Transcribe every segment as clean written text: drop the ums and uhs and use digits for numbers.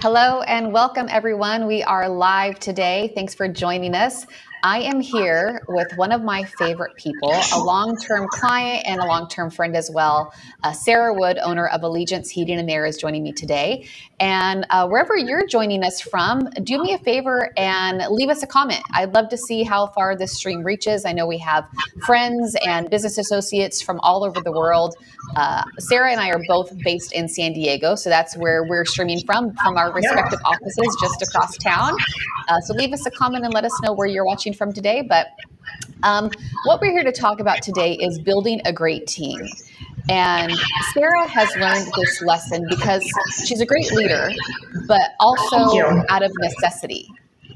Hello and welcome everyone. We are live today. Thanks for joining us. I am here with one of my favorite people, a long-term client and a long-term friend as well. Sarah Wood, owner of Allegiance Heating and Air, is joining me today. And wherever you're joining us from, do me a favor and leave us a comment. I'd love to see how far this stream reaches. I know we have friends and business associates from all over the world. Sarah and I are both based in San Diego, so that's where we're streaming from our respective offices just across town. So leave us a comment and let us know where you're watching from today. But what we're here to talk about today is building a great team. And Sarah has learned this lesson because she's a great leader, but also out of necessity.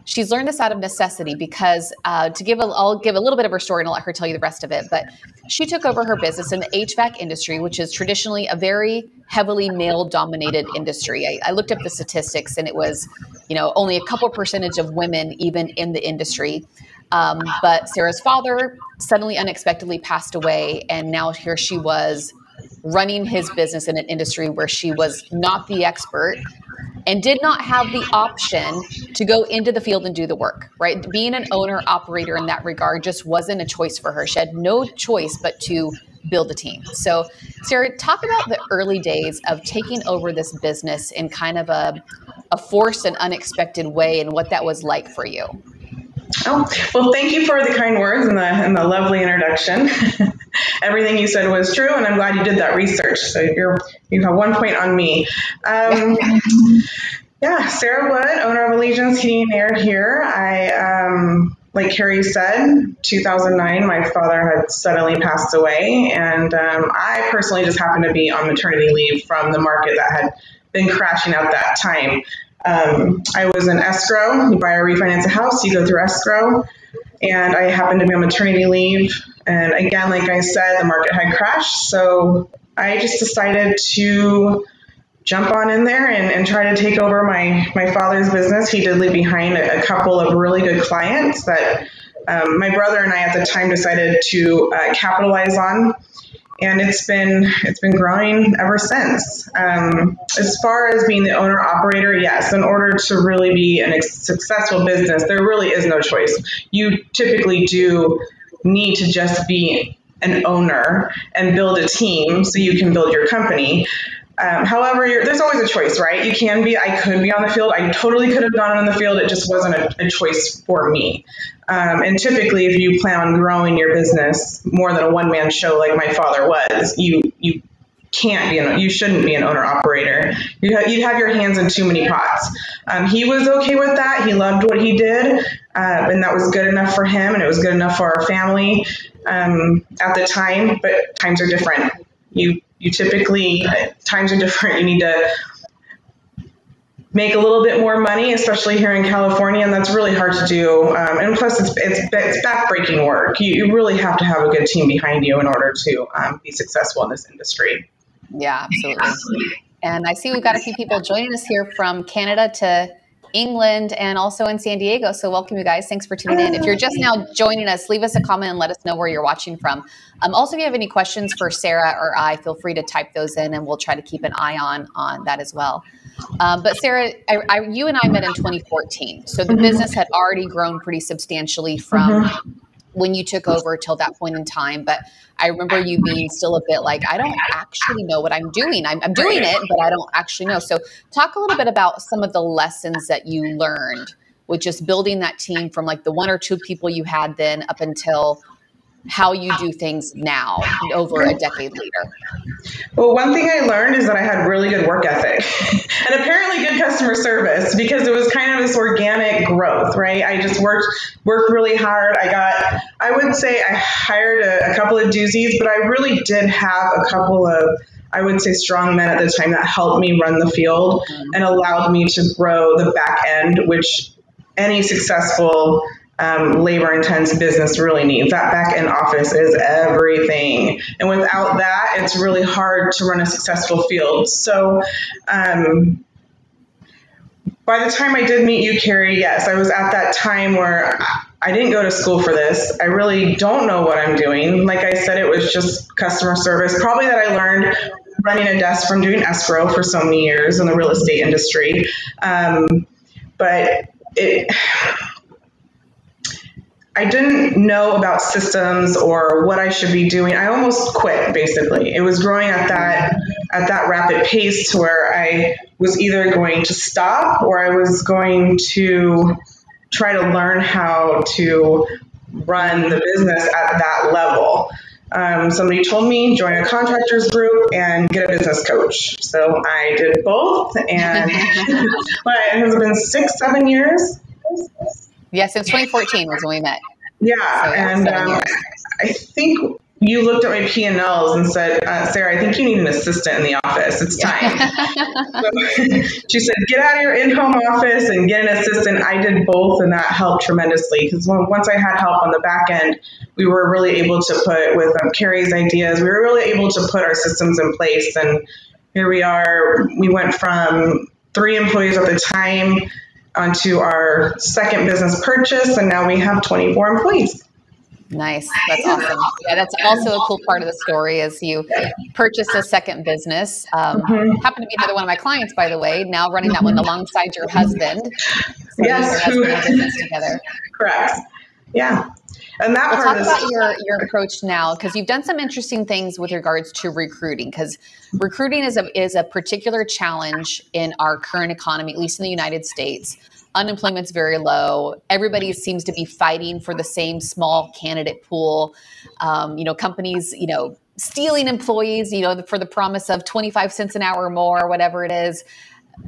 She's learned this out of necessity because I'll give a little bit of her story and I'll let her tell you the rest of it. But she took over her business in the HVAC industry, which is traditionally a very heavily male-dominated industry. I looked up the statistics and it was, only a couple percentage of women even in the industry. But Sarah's father suddenly unexpectedly passed away, and now here she was running his business in an industry where she was not the expert and did not have the option to go into the field and do the work, right? Being an owner operator in that regard just wasn't a choice for her. She had no choice but to build a team. So Sarah, talk about the early days of taking over this business in kind of a forced and unexpected way and what that was like for you. Oh, well, thank you for the kind words and the lovely introduction. Everything you said was true, and I'm glad you did that research. So you have 1 point on me. Sarah Wood, owner of Allegiance Heating and Air here. Like Karie said, 2009, my father had suddenly passed away, and I personally just happened to be on maternity leave from the market that had been crashing at that time. I was in escrow. You buy or refinance a house, you go through escrow, and I happened to be on maternity leave. And again, like I said, the market had crashed, so I just decided to jump on in there and try to take over my father's business. He did leave behind a couple of really good clients that my brother and I at the time decided to capitalize on. And it's been growing ever since. As far as being the owner operator, yes, in order to really be a successful business, there really is no choice. You typically do need to just be an owner and build a team so you can build your company. However, there's always a choice, right? I could be on the field. I totally could have gone on the field. It just wasn't a choice for me. And typically, if you plan on growing your business more than a one-man show like my father was, you shouldn't be an owner-operator. You'd have your hands in too many pots. He was okay with that. He loved what he did, and that was good enough for him, and it was good enough for our family at the time. But times are different. Times are different. You need to make a little bit more money, especially here in California, and that's really hard to do. And plus, it's backbreaking work. You really have to have a good team behind you in order to be successful in this industry. Yeah, absolutely. And I see we've got a few people joining us here from Canada to England and also in San Diego. So welcome, you guys. Thanks for tuning in. If you're just now joining us, leave us a comment and let us know where you're watching from. Also, if you have any questions for Sarah or I, feel free to type those in and we'll try to keep an eye on that as well. But Sarah, you and I met in 2014. So the business had already grown pretty substantially from when you took over till that point in time. But I remember you being still a bit like, I don't actually know what I'm doing. I'm doing it, but I don't actually know. So talk a little bit about some of the lessons that you learned with just building that team from like the one or two people you had then up until how you do things now, over a decade later. Well, one thing I learned is that I had really good work ethic and apparently good customer service, because it was kind of this organic growth, right? I just worked really hard. I would say I hired a couple of doozies, but I really did have a couple of, I would say, strong men at the time that helped me run the field and allowed me to grow the back end, which any successful labor-intense business really needs. That back-end office is everything. And without that, it's really hard to run a successful field. So by the time I did meet you, Karie, yes, I was at that time where I didn't go to school for this. I really don't know what I'm doing. Like I said, it was just customer service. Probably that I learned running a desk from doing escrow for so many years in the real estate industry. But I didn't know about systems or what I should be doing. I almost quit, basically. It was growing at that rapid pace to where I was either going to stop or I was going to try to learn how to run the business at that level. Somebody told me join a contractors group and get a business coach. So I did both, and it has been 6-7 years. Yeah, since 2014 was when we met. Yeah, so, and I think you looked at my P&Ls and said, Sarah, I think you need an assistant in the office. It's time. So she said, get out of your in-home office and get an assistant. I did both, and that helped tremendously because once I had help on the back end, we were really able to put, with Karie's ideas, we were really able to put our systems in place. And here we are. We went from 3 employees at the time onto our second business purchase, and now we have 24 employees. Nice. That's awesome. Yeah, that's also a cool part of the story is you purchased a second business. Happened to be another one of my clients, by the way, now running that one alongside your husband. So yes. You and your husband have business together. Correct. Yeah. And that We'll part talk about your approach now, because you've done some interesting things with regards to recruiting, because recruiting is a particular challenge in our current economy, at least in the United States. Unemployment's very low. Everybody seems to be fighting for the same small candidate pool. Companies, stealing employees, for the promise of 25 cents an hour or more, whatever it is.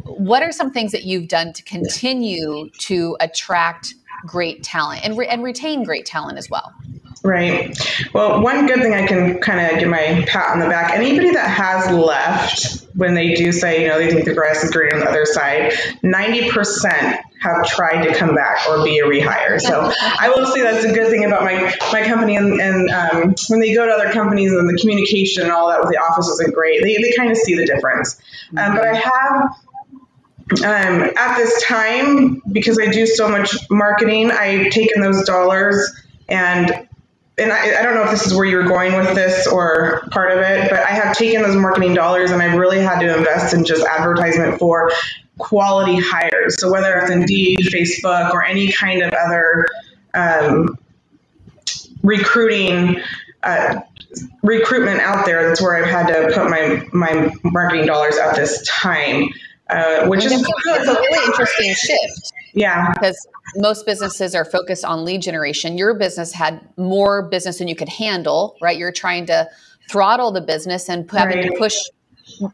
What are some things that you've done to continue to attract great talent and retain great talent as well? Right. Well, one good thing I can kind of give my pat on the back, anybody that has left when they do say, they think the grass is greener on the other side, 90% have tried to come back or be a rehire. So I will say that's a good thing about my company. And when they go to other companies and the communication and all that with the office isn't great, they kind of see the difference. But I have, at this time, because I do so much marketing, I've taken those dollars and I don't know if this is where you're going with this or part of it, but I have taken those marketing dollars and I've really had to invest in just advertisement for quality hires. So whether it's Indeed, Facebook, or any kind of other recruitment out there, that's where I've had to put my marketing dollars at this time, which is it's a really interesting shift. Yeah. Because most businesses are focused on lead generation. Your business had more business than you could handle, right? You're trying to throttle the business and having to push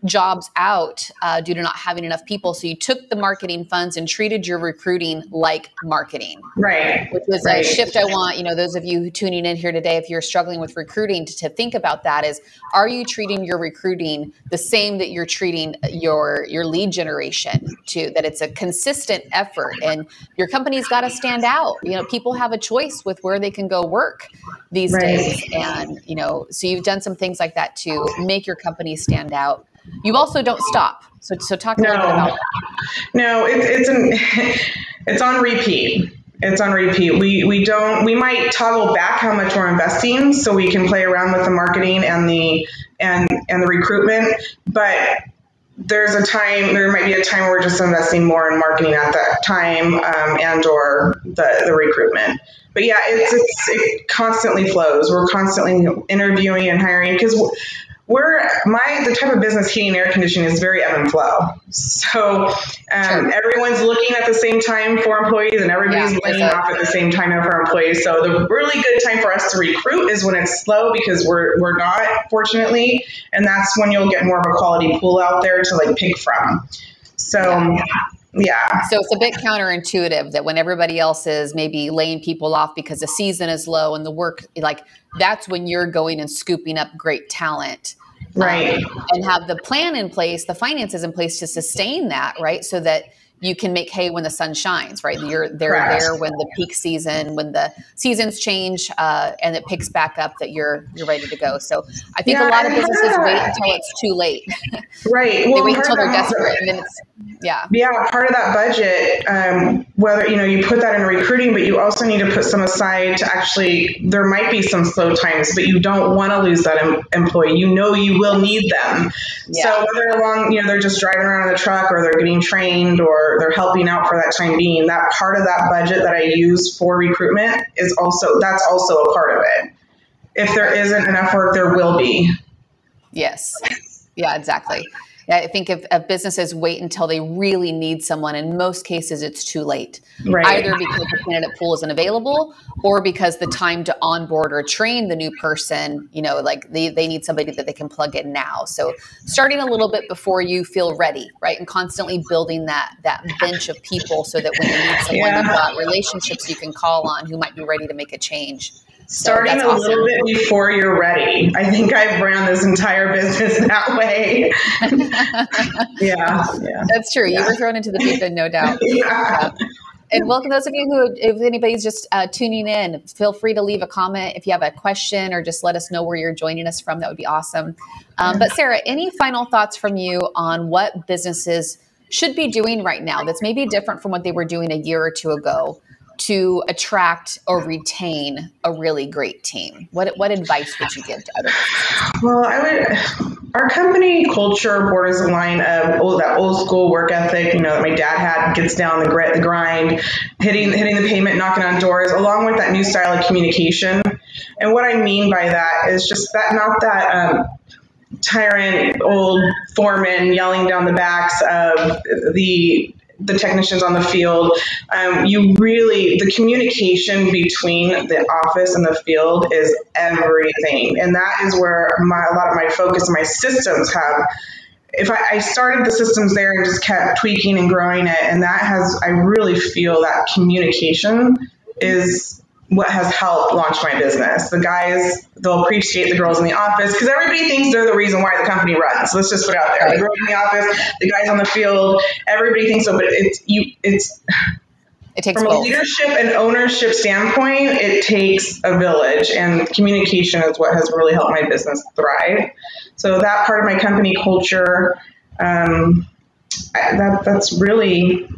jobs out due to not having enough people. So you took the marketing funds and treated your recruiting like marketing. Right. Which was a shift I want, those of you tuning in here today, if you're struggling with recruiting, to think about that is, are you treating your recruiting the same that you're treating your lead generation to, that it's a consistent effort and your company's got to stand out. People have a choice with where they can go work these days. And, so you've done some things like that to make your company stand out. You also don't stop. So talk a little bit about that. No, it's on repeat. It's on repeat. We might toggle back how much we're investing so we can play around with the marketing and the recruitment, but there might be a time where we're just investing more in marketing at that time, and or the recruitment. But yeah, it constantly flows. We're constantly interviewing and hiring because the type of business, heating and air conditioning, is very ebb and flow. So everyone's looking at the same time for employees, and everybody's laying off at the same time for employees. So the really good time for us to recruit is when it's slow, because we're not, fortunately, and that's when you'll get more of a quality pool out there to pick from. So yeah. So it's a bit counterintuitive that when everybody else is maybe laying people off because the season is low and the work, that's when you're going and scooping up great talent. Right. And have the plan in place, the finances in place to sustain that, right? So that you can make hay when the sun shines, right? They're Correct. there when the peak season, when the seasons change, and it picks back up, that you're ready to go. So I think a lot of businesses wait until it's too late. Right. They Well, wait until they're desperate, and then it's part of that budget, whether, you put that in recruiting, but you also need to put some aside to actually, there might be some slow times, but you don't want to lose that employee. You will need them. Yeah. So whether they're just driving around in the truck, or they're getting trained, or they're helping out for that time being, that part of that budget that I use for recruitment that's also a part of it. If there isn't enough work, there will be. Yes. Yeah, exactly. Yeah, I think if businesses wait until they really need someone, in most cases, it's too late. Right. Either because the candidate pool isn't available, or because the time to onboard or train the new person, they need somebody that they can plug in now. So starting a little bit before you feel ready, right? And constantly building that bench of people, so that when you need someone, you've got relationships you can call on who might be ready to make a change. Starting a little bit before you're ready. I think I've ran this entire business that way. Yeah. That's true. You were thrown into the deep end, no doubt. Yeah. And welcome those of you if anybody's just tuning in, feel free to leave a comment if you have a question, or just let us know where you're joining us from. That would be awesome. But Sarah, any final thoughts from you on what businesses should be doing right now that's maybe different from what they were doing a year or two ago to attract or retain a really great team? What advice would you give to other businesses? Well, our company culture borders the line of that old school work ethic, that my dad had, gets down the grit, the grind, hitting the pavement, knocking on doors, along with that new style of communication. And what I mean by that is just not that tyrant old foreman yelling down the backs of the technicians on the field. The communication between the office and the field is everything. And that is where a lot of my focus and my systems have. If I started the systems there and just kept tweaking and growing it, and I really feel that communication is what has helped launch my business. The guys, they'll appreciate the girls in the office, because everybody thinks they're the reason why the company runs. Let's just put it out there. The girls in the office, the guys on the field, everybody thinks so, but it takes from both. A leadership and ownership standpoint, it takes a village, and communication is what has really helped my business thrive. So that part of my company culture, that's really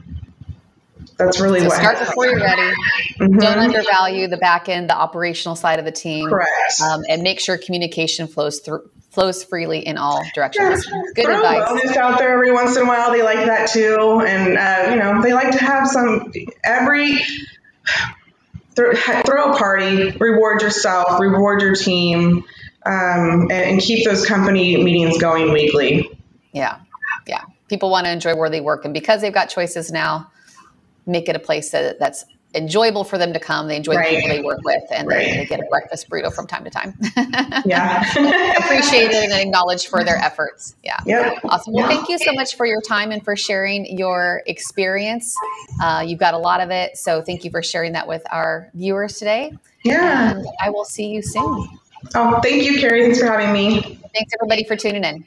what start happens. Before you're ready. Mm-hmm. Don't undervalue the back end, the operational side of the team. Correct. And make sure communication flows freely in all directions. Yeah, good advice. Wellness out there every once in a while. They like that too, and they like to have throw a party, reward yourself, reward your team, and keep those company meetings going weekly. Yeah. People want to enjoy where they work, and because they've got choices now, make it a place that's enjoyable for them to come. They enjoy the people they work with, and they get a breakfast burrito from time to time. Yeah. Appreciated and acknowledged for their efforts. Yeah. Yep. Awesome. Well, thank you so much for your time and for sharing your experience. You've got a lot of it. So thank you for sharing that with our viewers today. Yeah. And I will see you soon. Oh, thank you, Karie. Thanks for having me. Thanks everybody for tuning in.